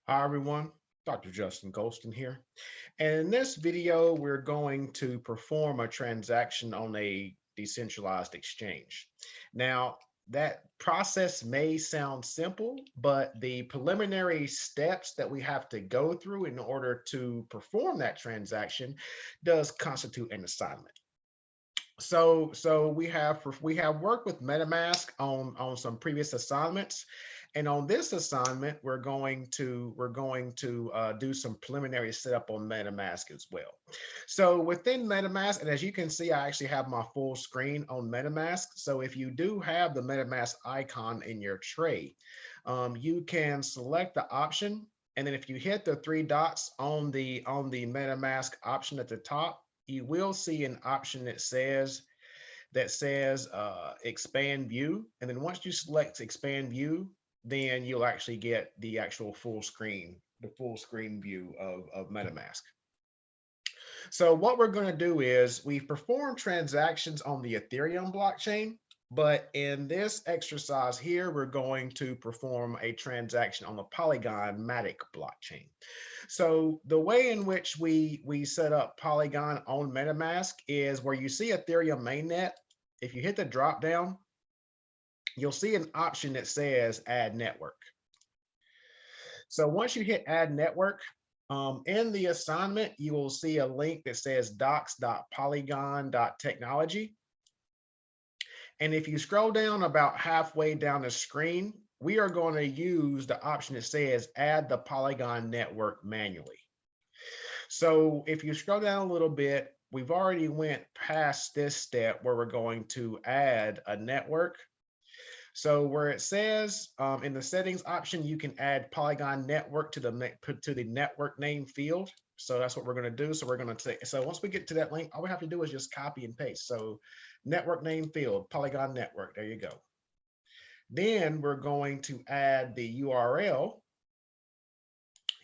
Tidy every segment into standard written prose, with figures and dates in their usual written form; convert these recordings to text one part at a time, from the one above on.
Hi everyone, Dr. Justin Golston here. And in this video, we're going to perform a transaction on a decentralized exchange. Now, that process may sound simple, but the preliminary steps that we have to go through in order to perform that transaction does constitute an assignment. So we have worked with MetaMask on some previous assignments, and on this assignment we're going to do some preliminary setup on MetaMask as well. So within MetaMask, and as you can see, I actually have my full screen on MetaMask. So if you do have the MetaMask icon in your tray, you can select the option, and then if you hit the three dots on the MetaMask option at the top, you will see an option that says expand view. And then once you select expand view, then you'll actually get the actual full screen view of MetaMask. So what we're going to do is we perform transactions on the Ethereum blockchain, but in this exercise here, we're going to perform a transaction on the Polygon Matic blockchain. So the way in which we set up Polygon on MetaMask is where you see Ethereum mainnet. If you hit the drop down, you'll see an option that says add network. So once you hit add network, in the assignment, you will see a link that says docs.polygon.technology. And if you scroll down about halfway down the screen, we are going to use the option that says add the Polygon network manually. So if you scroll down a little bit, we've already went past this step where we're going to add a network. So where it says in the settings option, you can add Polygon network to the network name field. So that's what we're going to do. So we're going to say, so once we get to that link, all we have to do is just copy and paste. So network name field, Polygon network, there you go. Then we're going to add the URL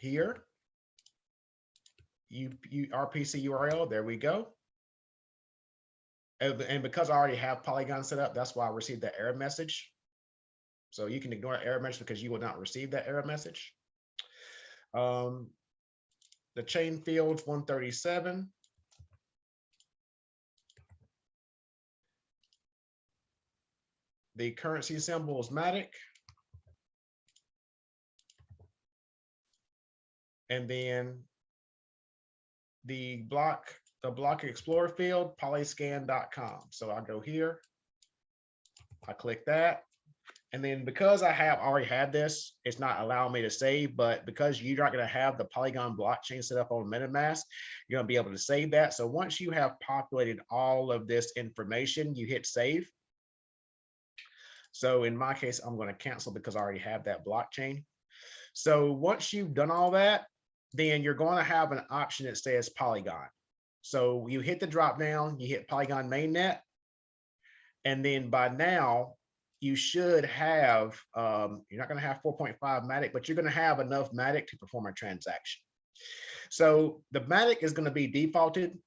here, RPC URL, there we go. And because I already have Polygon set up, that's why I received that error message. So you can ignore the error message because you will not receive that error message. The chain field 137. The currency symbol is Matic. And then the block explorer field, polyscan.com. So I go here, I click that. And then because I have already had this, it's not allowing me to save, but because you're not going to have the Polygon blockchain set up on MetaMask, you're going to be able to save that. So once you have populated all of this information, you hit save. So in my case, I'm going to cancel because I already have that blockchain. So once you've done all that, then you're going to have an option that says Polygon. So you hit the drop down, you hit Polygon mainnet, and then by now, you should have, you're not going to have 4.5 Matic, but you're going to have enough Matic to perform a transaction. So the Matic is going to be defaulted,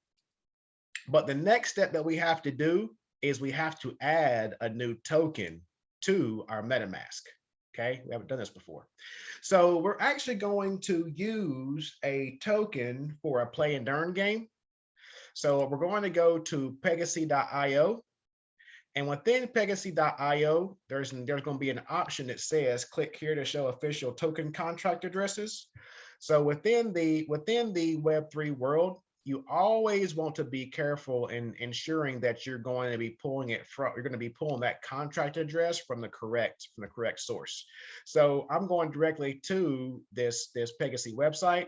but the next step that we have to do is we have to add a new token to our MetaMask. Okay, we haven't done this before. So we're actually going to use a token for a play and earn game. So we're going to go to Pegasus.io. And within Pegasus.io, there's going to be an option that says click here to show official token contract addresses. So within the Web3 world, you always want to be careful in ensuring that you're going to be pulling that contract address from the correct source. So I'm going directly to this Pegasus website.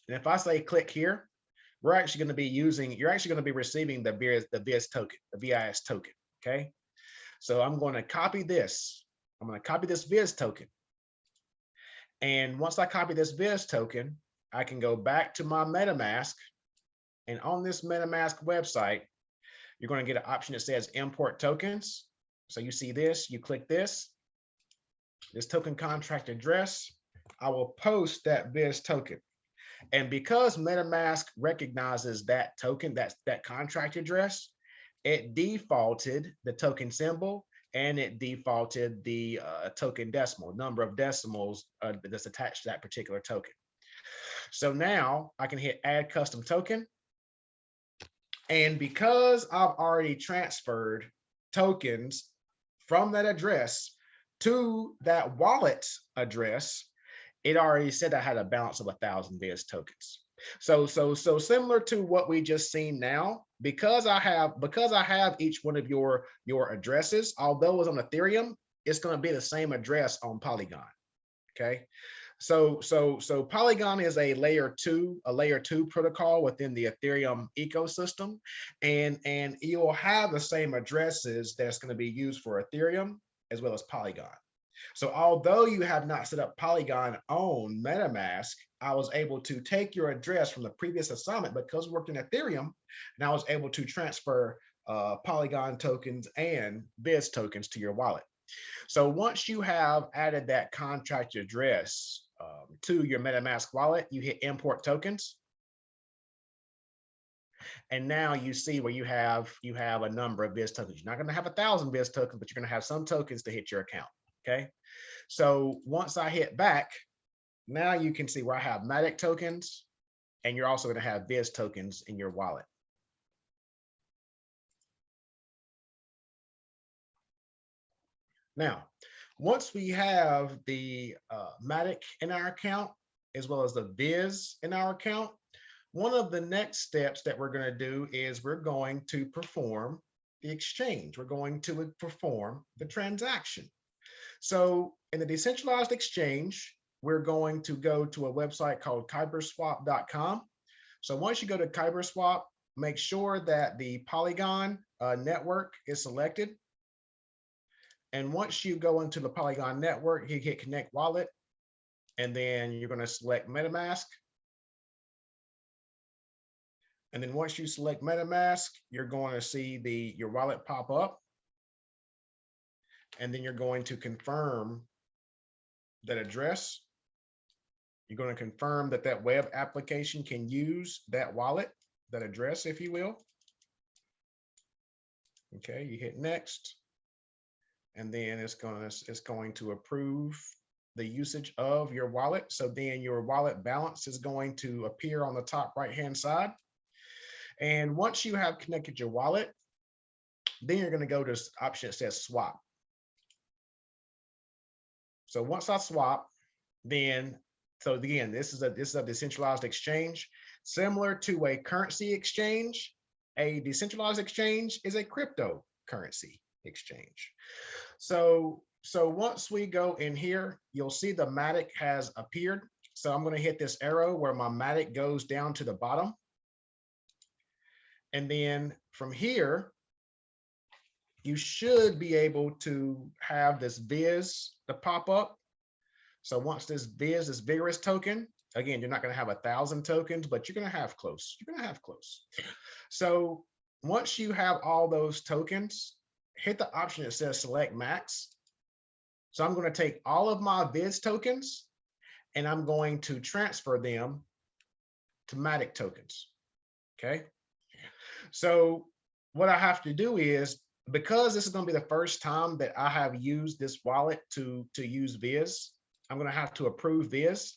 And if I say click here, you're actually going to be receiving the VIS token, the VIS token. Okay. So I'm going to copy this. I'm going to copy this VIS token. And once I copy this VIS token, I can go back to my MetaMask. And on this MetaMask website, you're going to get an option that says import tokens. So you see this, you click this token contract address. I will post that VIS token. And because MetaMask recognizes that token, that contract address, it defaulted the token symbol and it defaulted the token decimal, number of decimals that's attached to that particular token. So now I can hit add custom token. And because I've already transferred tokens from that address to that wallet address, it already said I had a balance of 1,000 Viz tokens. So similar to what we just seen now, because I have each one of your addresses, although it's on Ethereum, it's going to be the same address on Polygon. Okay. So Polygon is a layer two protocol within the Ethereum ecosystem, and you'll have the same addresses that's going to be used for Ethereum as well as Polygon. So although you have not set up Polygon on MetaMask, I was able to take your address from the previous assignment because we worked in Ethereum, and I was able to transfer Polygon tokens and Viz tokens to your wallet. So once you have added that contract address to your MetaMask wallet, you hit import tokens. And now you see where you have a number of Viz tokens. You're not going to have 1,000 Viz tokens, but you're going to have some tokens to hit your account. Okay. So once I hit back, now you can see where I have Matic tokens, and you're also going to have Viz tokens in your wallet. Now, once we have the Matic in our account, as well as the Viz in our account, one of the next steps that we're going to do is we're going to perform the exchange. We're going to perform the transaction. So in the decentralized exchange, we're going to go to a website called Kyberswap.com. So once you go to Kyberswap, make sure that the Polygon network is selected. And once you go into the Polygon network, you hit connect wallet, and then you're going to select MetaMask. And then once you select MetaMask, you're going to see your wallet pop up. And then you're going to confirm that address. You're going to confirm that that web application can use that wallet, that address, if you will. Okay, you hit next. And then it's going to approve the usage of your wallet. So then your wallet balance is going to appear on the top right-hand side. And once you have connected your wallet, then you're going to go to this option that says swap. So once I swap, then, so again, this is a decentralized exchange. Similar to a currency exchange, a decentralized exchange is a cryptocurrency exchange. So once we go in here, you'll see the Matic has appeared. So I'm going to hit this arrow where my Matic goes down to the bottom. And then from here, you should be able to have this Viz to pop up. So once this Viz, this vigorous token, again, you're not going to have 1,000 tokens, but you're going to have close. You're going to have close. So once you have all those tokens, hit the option that says select max. So I'm going to take all of my Viz tokens and I'm going to transfer them to Matic tokens. Okay. So what I have to do is, because this is going to be the first time that I have used this wallet to use Viz, I'm going to have to approve Viz.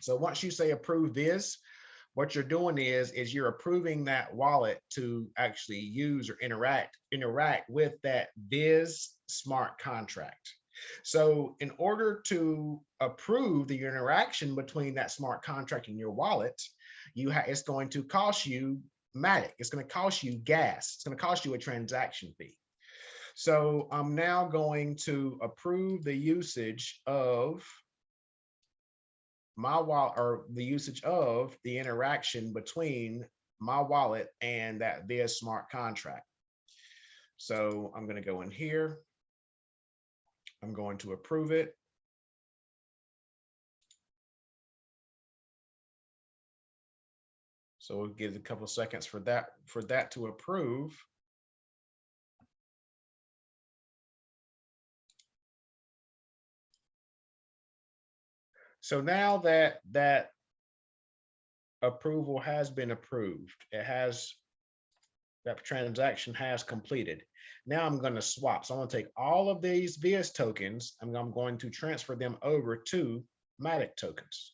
So once you say approve Viz, what you're doing is you're approving that wallet to actually use or interact with that Viz smart contract. So in order to approve the interaction between that smart contract and your wallet, it's going to cost you Matic. It's going to cost you gas. It's going to cost you a transaction fee. So I'm now going to approve the usage of my wallet, or the usage of the interaction between my wallet and that Viz smart contract. So I'm going to go in here. I'm going to approve it. So we'll give it a couple of seconds for that to approve. So now that approval has been approved, it has that transaction has completed. Now I'm going to swap. So I'm going to take all of these Viz tokens and I'm going to transfer them over to Matic tokens.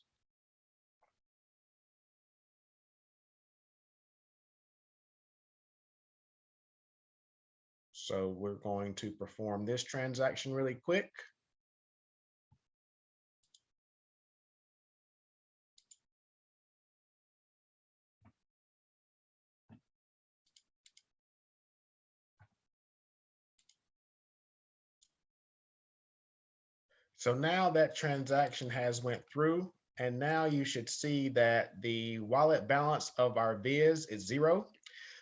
So we're going to perform this transaction really quick. So now that transaction has went through, and now you should see that the wallet balance of our Viz is 0.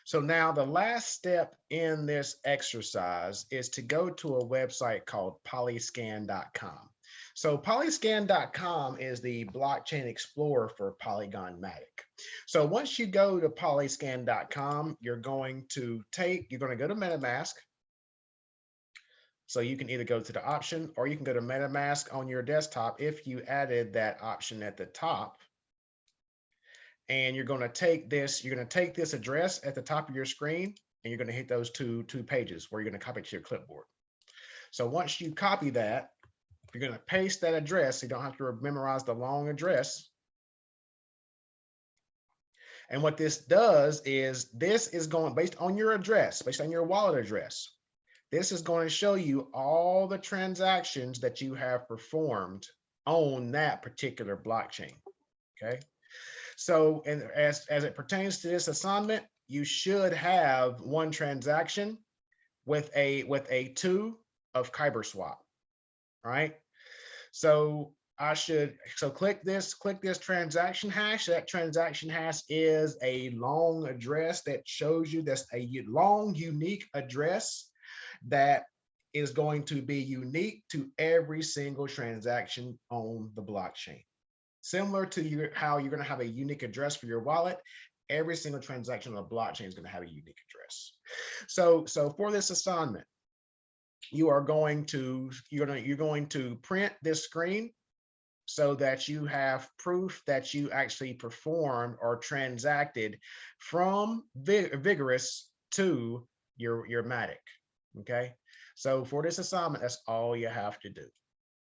So now the last step in this exercise is to go to a website called polyscan.com. So polyscan.com is the blockchain explorer for Polygon Matic. So once you go to polyscan.com, you're going to go to MetaMask. So you can either go to the option or you can go to MetaMask on your desktop if you added that option at the top. And you're going to take this address at the top of your screen, and you're going to hit those two pages where you're going to copy it to your clipboard. So once you copy that, you're going to paste that address. So you don't have to memorize the long address. And what this does is this is going based on your address, based on your wallet address. This is going to show you all the transactions that you have performed on that particular blockchain. Okay. So, and as it pertains to this assignment, you should have one transaction with a 2 of Kyberswap. Right. So click this transaction hash. That transaction hash is a long address that shows you that's a long, unique address that is going to be unique to every single transaction on the blockchain. Similar to how you're going to have a unique address for your wallet, every single transaction on the blockchain is going to have a unique address. So for this assignment, you're going to print this screen so that you have proof that you actually performed or transacted from Vigorous to your Matic. Okay, so for this assignment, that's all you have to do.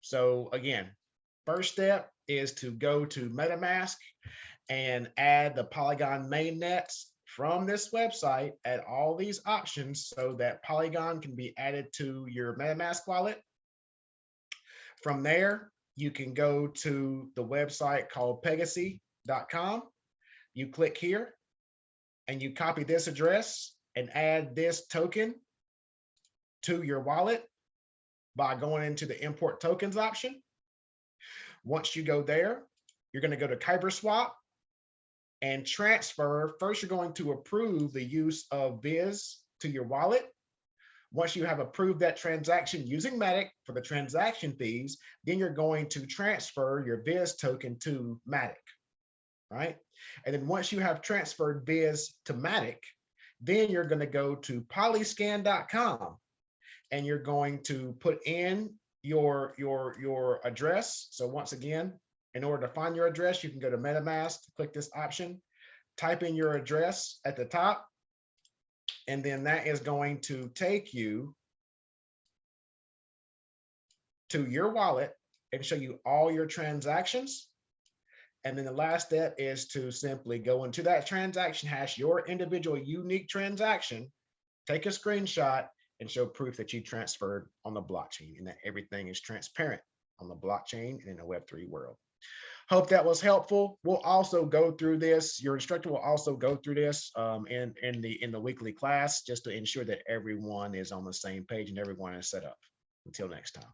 So again, first step is to go to MetaMask and add the Polygon mainnets from this website, add all these options so that Polygon can be added to your MetaMask wallet. From there, you can go to the website called Pegasy.com. You click here and you copy this address and add this token to your wallet by going into the import tokens option. Once you go there, you're going to go to Kyberswap and transfer. First, you're going to approve the use of Viz to your wallet. Once you have approved that transaction using Matic for the transaction fees, then you're going to transfer your Viz token to Matic, right? And then once you have transferred Viz to Matic, then you're going to go to polyscan.com and you're going to put in your address. So once again, in order to find your address, you can go to MetaMask, click this option, type in your address at the top, and then that is going to take you to your wallet and show you all your transactions. And then the last step is to simply go into that transaction hash, your individual unique transaction, take a screenshot, and show proof that you transferred on the blockchain and that everything is transparent on the blockchain and in the Web3 world. Hope that was helpful. We'll also go through this. Your instructor will also go through this in the weekly class just to ensure that everyone is on the same page and everyone is set up. Until next time.